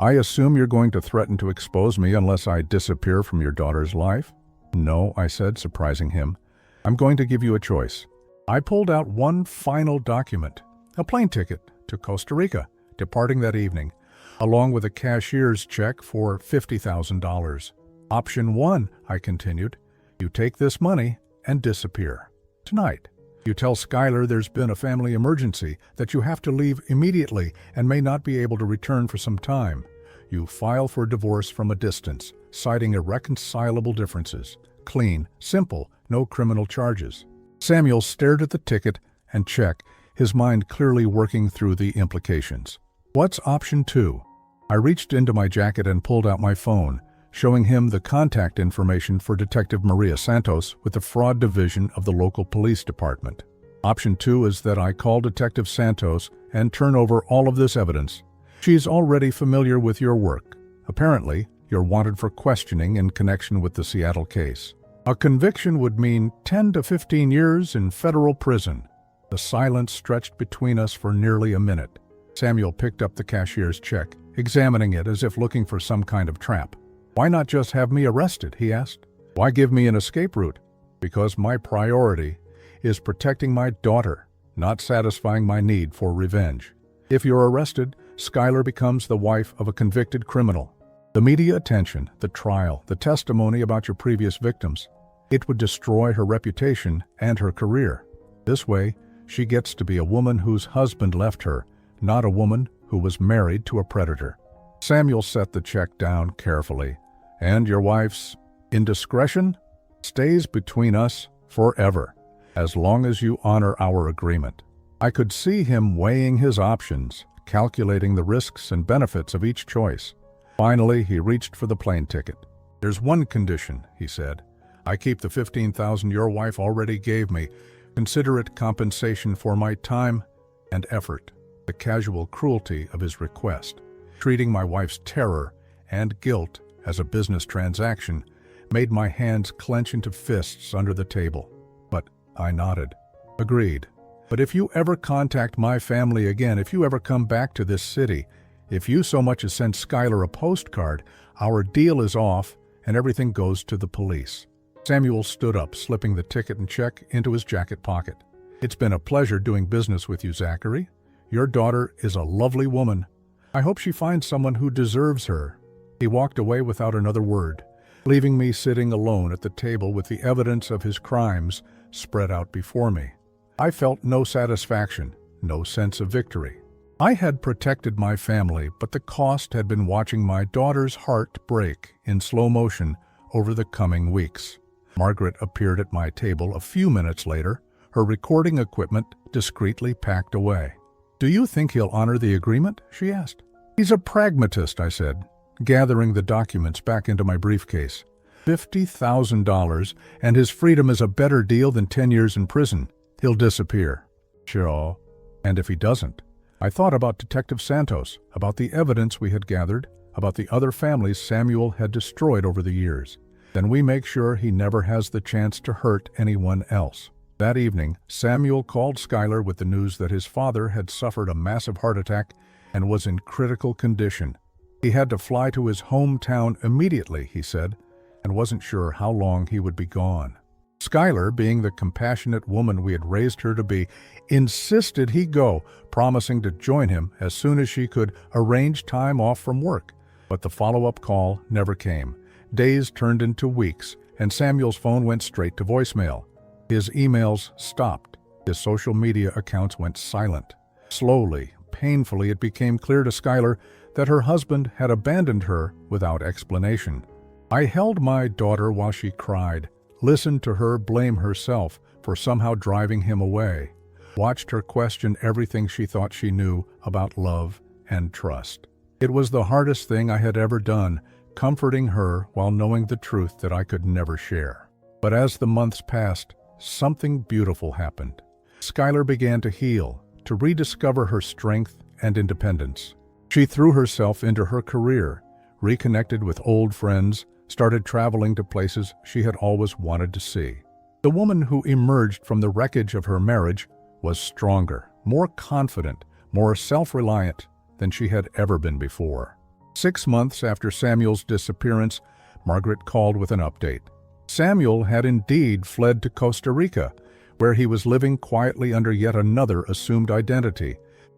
"I assume you're going to threaten to expose me unless I disappear from your daughter's life?" "No," I said, surprising him. "I'm going to give you a choice." I pulled out one final document, a plane ticket to Costa Rica, departing that evening, along with a cashier's check for $50,000. "Option 1, I continued, "you take this money and disappear. Tonight, you tell Skylar there's been a family emergency, that you have to leave immediately and may not be able to return for some time. You file for divorce from a distance, citing irreconcilable differences. Clean, simple, no criminal charges." Samuel stared at the ticket and check, his mind clearly working through the implications. "What's option 2? I reached into my jacket and pulled out my phone, showing him the contact information for Detective Maria Santos with the fraud division of the local police department. "Option 2 is that I call Detective Santos and turn over all of this evidence. She's already familiar with your work. Apparently, you're wanted for questioning in connection with the Seattle case. A conviction would mean 10 to 15 years in federal prison." The silence stretched between us for nearly a minute. Samuel picked up the cashier's check, examining it as if looking for some kind of trap. "Why not just have me arrested?" he asked. "Why give me an escape route?" "Because my priority is protecting my daughter, not satisfying my need for revenge. If you're arrested, Skylar becomes the wife of a convicted criminal. The media attention, the trial, the testimony about your previous victims, it would destroy her reputation and her career. This way, she gets to be a woman whose husband left her, not a woman who was married to a predator." Samuel set the check down carefully. "And your wife's indiscretion stays between us forever, as long as you honor our agreement." I could see him weighing his options, calculating the risks and benefits of each choice. Finally, he reached for the plane ticket. "There's one condition," he said. "I keep the $15,000 your wife already gave me. Consider it compensation for my time and effort." The casual cruelty of his request, treating my wife's terror and guilt as a business transaction, made my hands clench into fists under the table. But I nodded. "Agreed. But if you ever contact my family again, if you ever come back to this city, if you so much as send Skylar a postcard, our deal is off and everything goes to the police." Samuel stood up, slipping the ticket and check into his jacket pocket. "It's been a pleasure doing business with you, Zachary. Your daughter is a lovely woman. I hope she finds someone who deserves her." He walked away without another word, leaving me sitting alone at the table with the evidence of his crimes spread out before me. I felt no satisfaction, no sense of victory. I had protected my family, but the cost had been watching my daughter's heart break in slow motion over the coming weeks. Margaret appeared at my table a few minutes later, her recording equipment discreetly packed away. "Do you think he'll honor the agreement?" she asked. "He's a pragmatist," I said, gathering the documents back into my briefcase. $50,000, and his freedom is a better deal than 10 years in prison. He'll disappear." "Sure. And if he doesn't?" I thought about Detective Santos, about the evidence we had gathered, about the other families Samuel had destroyed over the years. "Then we make sure he never has the chance to hurt anyone else." That evening, Samuel called Skylar with the news that his father had suffered a massive heart attack and was in critical condition. He had to fly to his hometown immediately, he said, and wasn't sure how long he would be gone. Skylar, being the compassionate woman we had raised her to be, insisted he go, promising to join him as soon as she could arrange time off from work. But the follow-up call never came. Days turned into weeks, and Samuel's phone went straight to voicemail. His emails stopped. His social media accounts went silent. Slowly, painfully, it became clear to Skylar that her husband had abandoned her without explanation. I held my daughter while she cried, listened to her blame herself for somehow driving him away, watched her question everything she thought she knew about love and trust. It was the hardest thing I had ever done, comforting her while knowing the truth that I could never share. But as the months passed, something beautiful happened. Skylar began to heal, to rediscover her strength and independence. She threw herself into her career, reconnected with old friends, started traveling to places she had always wanted to see. The woman who emerged from the wreckage of her marriage was stronger, more confident, more self-reliant than she had ever been before. 6 months after Samuel's disappearance, Margaret called with an update. Samuel had indeed fled to Costa Rica, where he was living quietly under yet another assumed identity.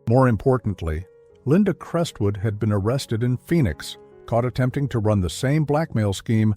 More importantly, Linda Crestwood had been arrested in Phoenix, caught attempting to run the same blackmail scheme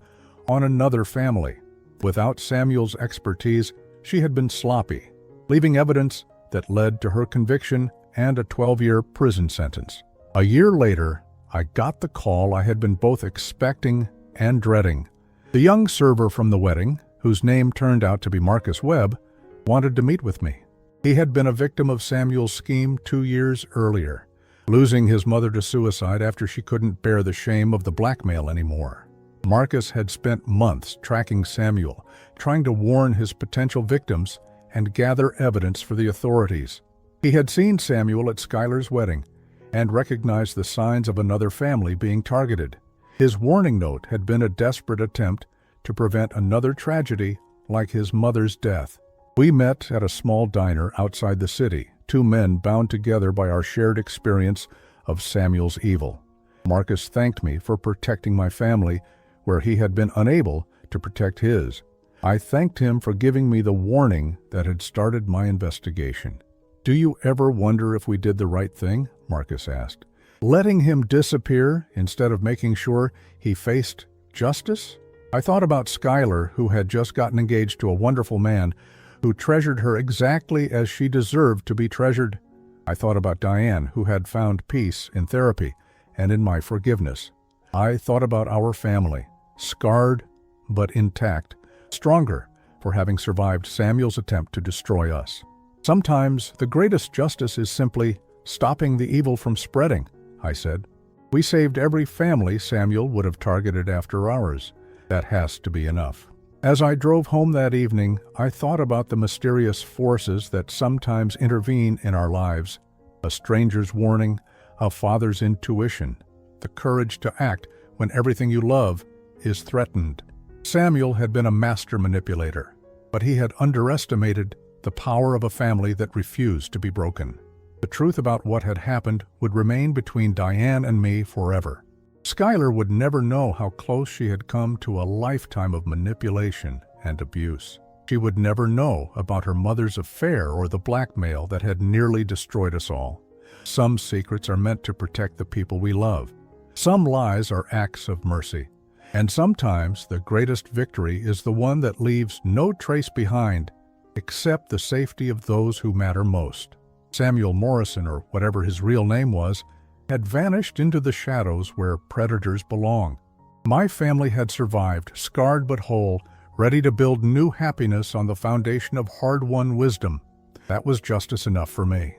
on another family. Without Samuel's expertise, she had been sloppy, leaving evidence that led to her conviction and a 12-year prison sentence. A year later, I got the call I had been both expecting and dreading. The young server from the wedding, whose name turned out to be Marcus Webb, wanted to meet with me. He had been a victim of Samuel's scheme 2 years earlier, losing his mother to suicide after she couldn't bear the shame of the blackmail anymore. Marcus had spent months tracking Samuel, trying to warn his potential victims and gather evidence for the authorities. He had seen Samuel at Skylar's wedding and recognized the signs of another family being targeted. His warning note had been a desperate attempt to prevent another tragedy like his mother's death. We met at a small diner outside the city, 2 men bound together by our shared experience of Samuel's evil. Marcus thanked me for protecting my family where he had been unable to protect his. I thanked him for giving me the warning that had started my investigation. "Do you ever wonder if we did the right thing?" Marcus asked. "Letting him disappear instead of making sure he faced justice?" I thought about Skylar, who had just gotten engaged to a wonderful man who treasured her exactly as she deserved to be treasured. I thought about Diane, who had found peace in therapy and in my forgiveness. I thought about our family, scarred but intact, stronger for having survived Samuel's attempt to destroy us. "Sometimes the greatest justice is simply stopping the evil from spreading," I said. "We saved every family Samuel would have targeted after ours. That has to be enough." As I drove home that evening, I thought about the mysterious forces that sometimes intervene in our lives: a stranger's warning, a father's intuition, the courage to act when everything you love is threatened. Samuel had been a master manipulator, but he had underestimated the power of a family that refused to be broken. The truth about what had happened would remain between Diane and me forever. Skylar would never know how close she had come to a lifetime of manipulation and abuse. She would never know about her mother's affair or the blackmail that had nearly destroyed us all. Some secrets are meant to protect the people we love. Some lies are acts of mercy. And sometimes the greatest victory is the one that leaves no trace behind except the safety of those who matter most. Samuel Morrison, or whatever his real name was, had vanished into the shadows where predators belong. My family had survived, scarred but whole, ready to build new happiness on the foundation of hard-won wisdom. That was justice enough for me.